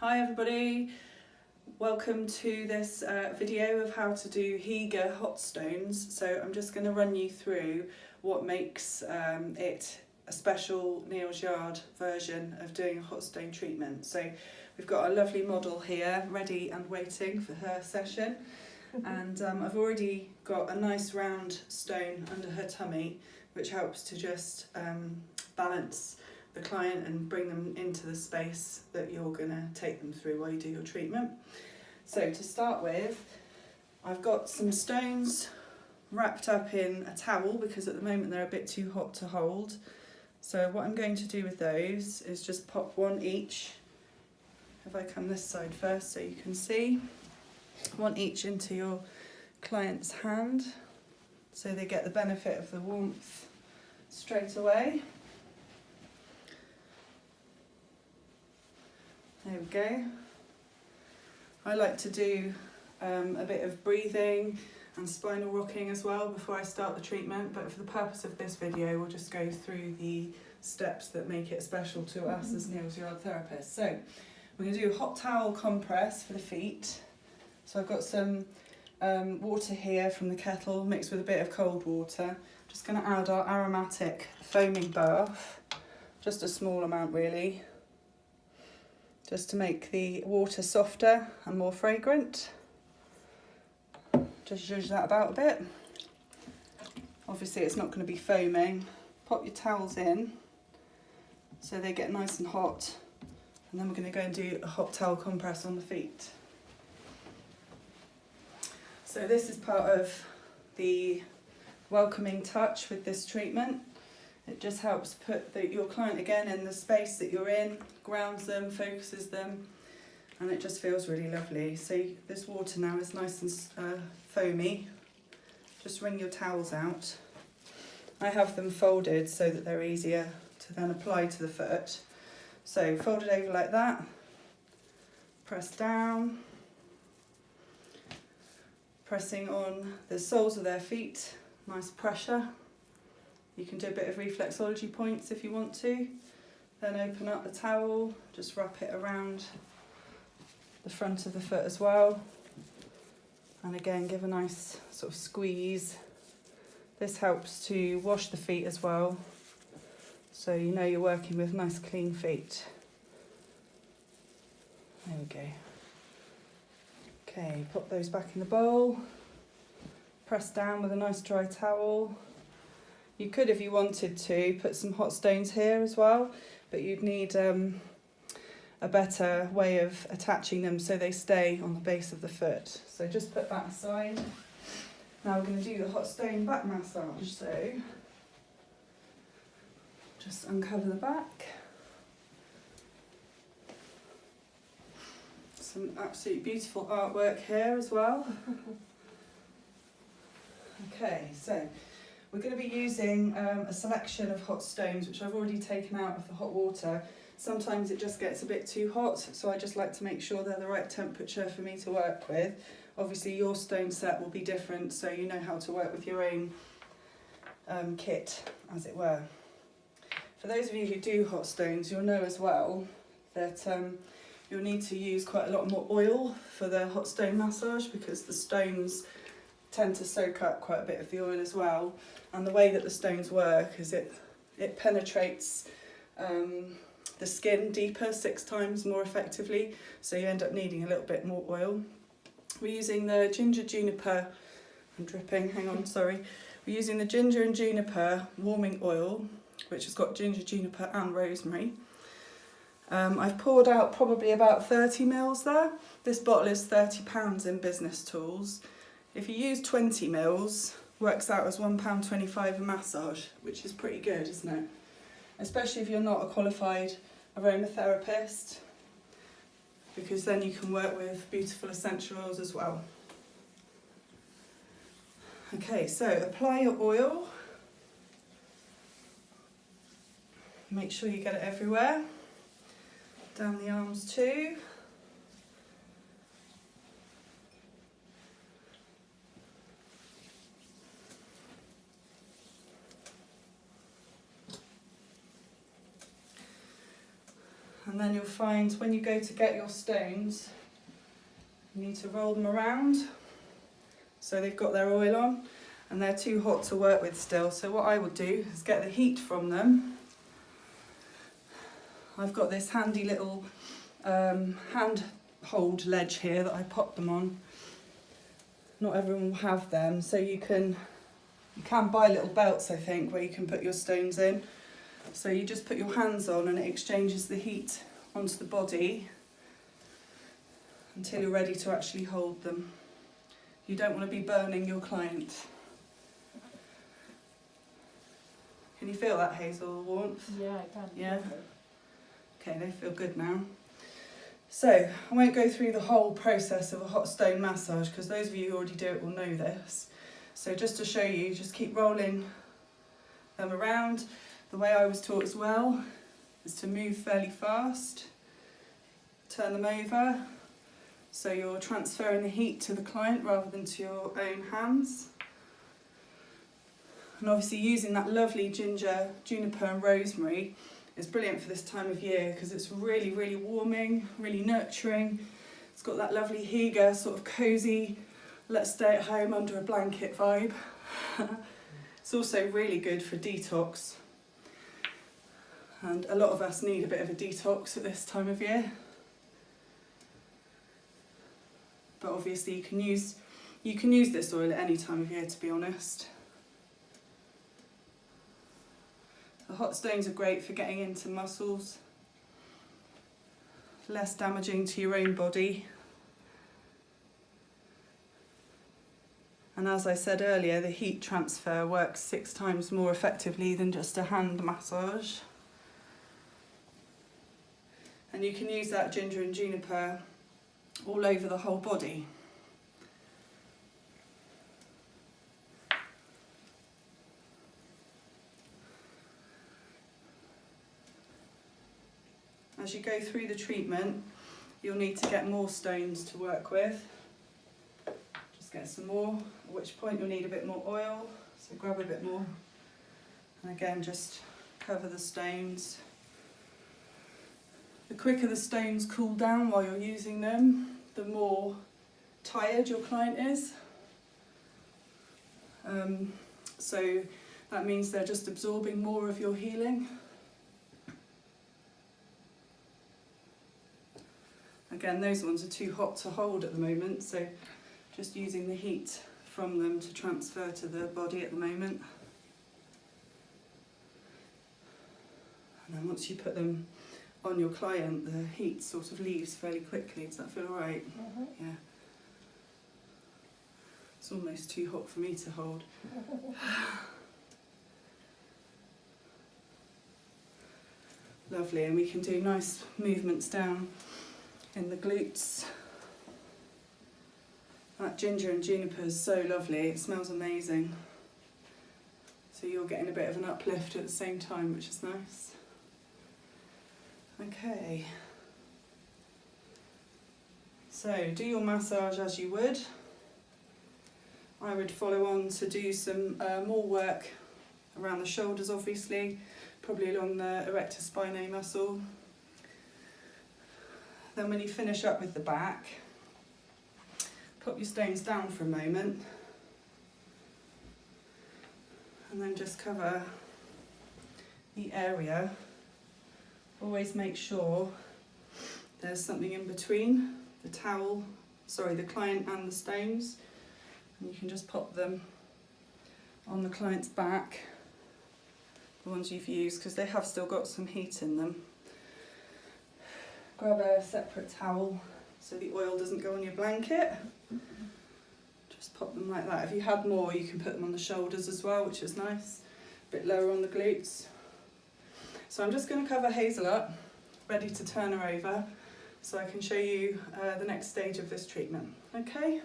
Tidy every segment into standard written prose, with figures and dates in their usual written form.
Hi everybody, welcome to this video of how to do Hygge Hot Stones. So I'm just going to run you through what makes it a special Neal's Yard version of doing a hot stone treatment. So we've got a lovely model here ready and waiting for her session, and I've already got a nice round stone under her tummy which helps to just balance the client and bring them into the space that you're going to take them through while you do your treatment. So to start with, I've got some stones wrapped up in a towel because at the moment they're a bit too hot to hold. So what I'm going to do with those is just pop one each. If I come this side first so you can see, one each into your client's hand so they get the benefit of the warmth straight away. There we go. I like to do a bit of breathing and spinal rocking as well before I start the treatment, but for the purpose of this video we'll just go through the steps that make it special to us as Neal's Yard therapists. So we're going to do a hot towel compress for the feet. So I've got some water here from the kettle mixed with a bit of cold water. Just going to add our aromatic foaming bath, just a small amount really, just to make the water softer and more fragrant. Just zhuzh that about a bit. Obviously it's not going to be foaming. Pop your towels in so they get nice and hot, and then we're going to go and do a hot towel compress on the feet. So this is part of the welcoming touch with this treatment. It just helps put your client again in the space that you're in, grounds them, focuses them, and it just feels really lovely. So this water now is nice and foamy. Just wring your towels out. I have them folded so that they're easier to then apply to the foot. So fold it over like that, press down, pressing on the soles of their feet, nice pressure. You can do a bit of reflexology points if you want to. Then open up the towel, just wrap it around the front of the foot as well. And again, give a nice sort of squeeze. This helps to wash the feet as well, so you know you're working with nice clean feet. There we go. Okay, pop those back in the bowl. Press down with a nice dry towel. You could, if you wanted to, put some hot stones here as well, but you'd need a better way of attaching them so they stay on the base of the foot. So just put that aside. Now we're going to do the hot stone back massage. So just uncover the back. Some absolutely beautiful artwork here as well. Okay, so we're going to be using a selection of hot stones which I've already taken out of the hot water. Sometimes it just gets a bit too hot, so I just like to make sure they're the right temperature for me to work with. Obviously your stone set will be different, so you know how to work with your own kit, as it were. For those of you who do hot stones, you'll know as well that you'll need to use quite a lot more oil for the hot stone massage because the stones tend to soak up quite a bit of the oil as well, and the way that the stones work is it penetrates the skin deeper 6 times more effectively, so you end up needing a little bit more oil. We're using the ginger juniper, I'm dripping, hang on, sorry. We're using the ginger and juniper warming oil, which has got ginger, juniper and rosemary. I've poured out probably about 30 mils there. This bottle is £30 in Business Tools. If you use 20 mils, works out as £1.25 a massage, which is pretty good, isn't it? Especially if you're not a qualified aromatherapist, because then you can work with beautiful essential oils as well. Okay, so apply your oil. Make sure you get it everywhere. Down the arms too. And then you'll find when you go to get your stones, you need to roll them around so they've got their oil on and they're too hot to work with still. So what I would do is get the heat from them. I've got this handy little hand-hold ledge here that I pop them on. Not everyone will have them, so you can buy little belts, I think, where you can put your stones in. So you just put your hands on and it exchanges the heat onto the body until you're ready to actually hold them. You don't want to be burning your client. Can you feel that, Hazel, the warmth? Yeah, I can. Yeah? Okay, they feel good now. So, I won't go through the whole process of a hot stone massage because those of you who already do it will know this. So just to show you, just keep rolling them around. The way I was taught as well is to move fairly fast, turn them over, so you're transferring the heat to the client rather than to your own hands. And obviously using that lovely ginger, juniper and rosemary is brilliant for this time of year because it's really, really warming, really nurturing. It's got that lovely Hygge sort of cosy, let's stay at home under a blanket vibe. It's also really good for detox. And a lot of us need a bit of a detox at this time of year. But obviously you can use this oil at any time of year, to be honest. The hot stones are great for getting into muscles, less damaging to your own body. And as I said earlier, the heat transfer works 6 times more effectively than just a hand massage. And you can use that ginger and juniper all over the whole body. As you go through the treatment, you'll need to get more stones to work with. Just get some more, at which point you'll need a bit more oil, so grab a bit more. And again, just cover the stones. The quicker the stones cool down while you're using them, the more tired your client is. So that means they're just absorbing more of your healing. Again, those ones are too hot to hold at the moment, so just using the heat from them to transfer to the body at the moment. And then once you put them on your client, the heat sort of leaves fairly quickly. Does that feel all right? Mm-hmm. Yeah. It's almost too hot for me to hold. Lovely, and we can do nice movements down in the glutes. That ginger and juniper is so lovely, it smells amazing. So you're getting a bit of an uplift at the same time, which is nice. Okay. So do your massage as you would. I would follow on to do some more work around the shoulders, obviously, probably along the erector spinae muscle. Then when you finish up with the back, put your stones down for a moment and then just cover the area. Always make sure there's something in between the client and the stones, and you can just pop them on the client's back, the ones you've used, because they have still got some heat in them. Grab a separate towel so the oil doesn't go on your blanket. Just pop them like that. If you had more, you can put them on the shoulders as well, which is nice. A bit lower on the glutes. So I'm just going to cover Hazel up, ready to turn her over, so I can show you the next stage of this treatment. Okay?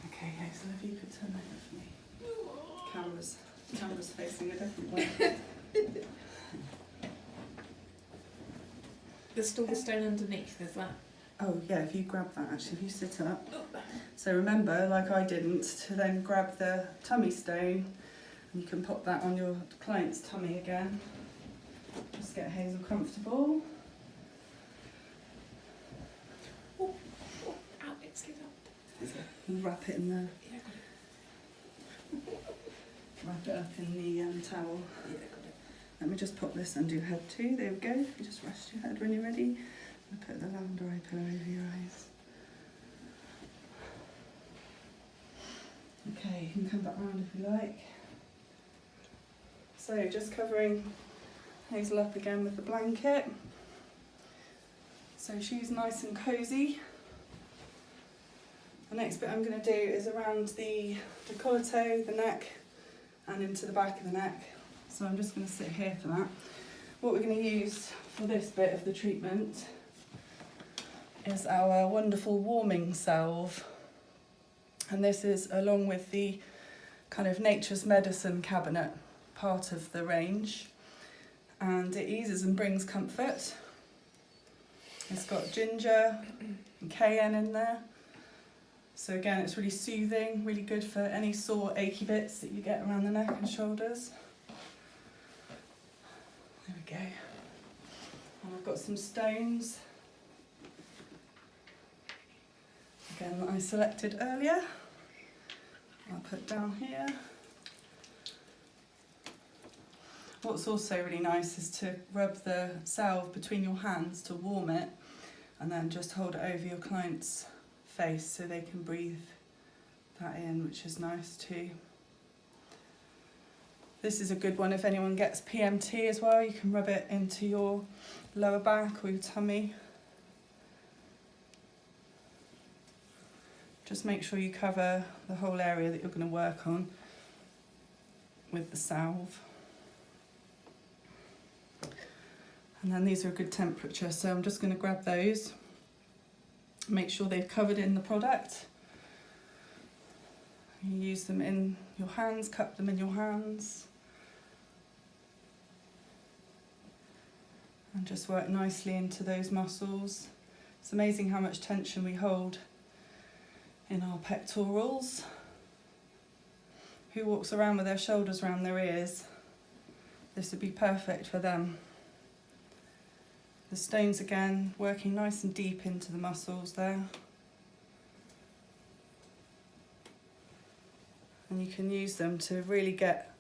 Okay, Hazel, if you could turn over for me. Cameras Camera's facing a different way. There's still the stone underneath, is that? Oh yeah, if you grab that actually, if you sit up. So remember, like I didn't, to then grab the tummy stone, and you can pop that on your client's tummy again. Just get Hazel comfortable. Oh, ow, it slid up. And wrap it in the, Yeah, got it. wrap it up in the towel. Yeah, got it. Let me just pop this under your head too. There we go. You just rest your head when you're ready. And put the lavender eye pillow over your eyes. Okay, you can come back round if you like. So just covering Hazel up again with the blanket. So she's nice and cosy. The next bit I'm going to do is around the décolleté, the neck, and into the back of the neck. So I'm just going to sit here for that. What we're going to use for this bit of the treatment is our wonderful warming salve. And this is along with the kind of nature's medicine cabinet part of the range. And it eases and brings comfort. It's got ginger and cayenne in there. So again, it's really soothing, really good for any sore achy bits that you get around the neck and shoulders. There we go. And I've got some stones. Again, that I selected earlier. I'll put down here. What's also really nice is to rub the salve between your hands to warm it, and then just hold it over your client's face so they can breathe that in, which is nice too. This is a good one if anyone gets PMT as well. You can rub it into your lower back or your tummy. Just make sure you cover the whole area that you're going to work on with the salve. And then these are a good temperature, so I'm just going to grab those. Make sure they've covered in the product. You use them in your hands, cup them in your hands. And just work nicely into those muscles. It's amazing how much tension we hold in our pectorals. Who walks around with their shoulders around their ears? This would be perfect for them. The stones again, working nice and deep into the muscles there. And you can use them to really get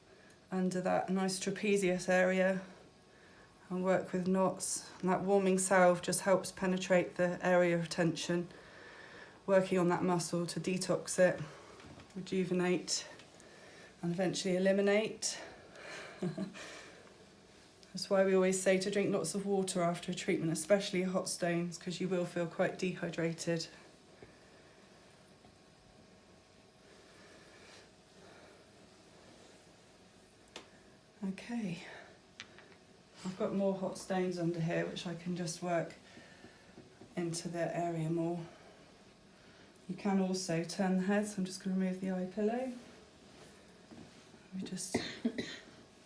under that nice trapezius area and work with knots. And that warming salve just helps penetrate the area of tension, working on that muscle to detox it, rejuvenate, and eventually eliminate. That's why we always say to drink lots of water after a treatment, especially hot stones, because you will feel quite dehydrated. Okay, I've got more hot stones under here which I can just work into the area more. You can also turn the head, so I'm just going to remove the eye pillow.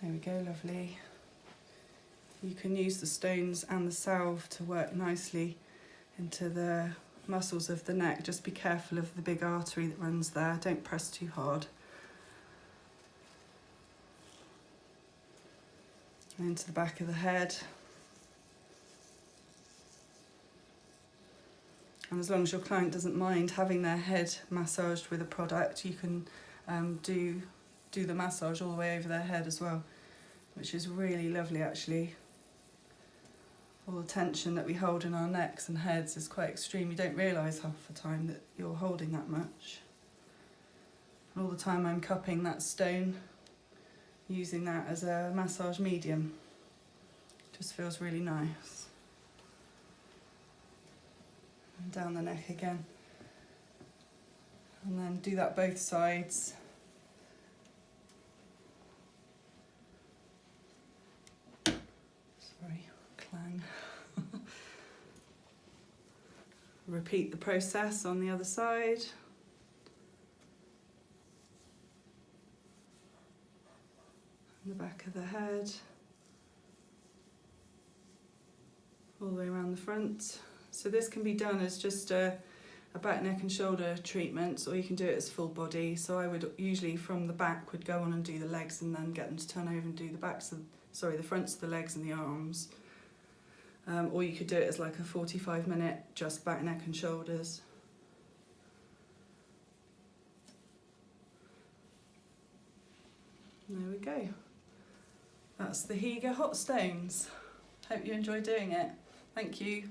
There we go, lovely. You can use the stones and the salve to work nicely into the muscles of the neck. Just be careful of the big artery that runs there. Don't press too hard. And into the back of the head. And as long as your client doesn't mind having their head massaged with a product, you can do the massage all the way over their head as well, which is really lovely actually. All the tension that we hold in our necks and heads is quite extreme. You don't realise half the time that you're holding that much. And all the time I'm cupping that stone, using that as a massage medium. Just feels really nice. And down the neck again. And then do that both sides. Sorry, clang. Repeat the process on the other side. of the head, all the way around the front. So this can be done as just a back, neck and shoulder treatment, or you can do it as full body. So I would usually from the back would go on and do the legs and then get them to turn over and do the the fronts of the legs and the arms. Or you could do it as like a 45-minute just back, neck and shoulders. There we go. That's the Hygge Hot Stones. Hope you enjoy doing it. Thank you.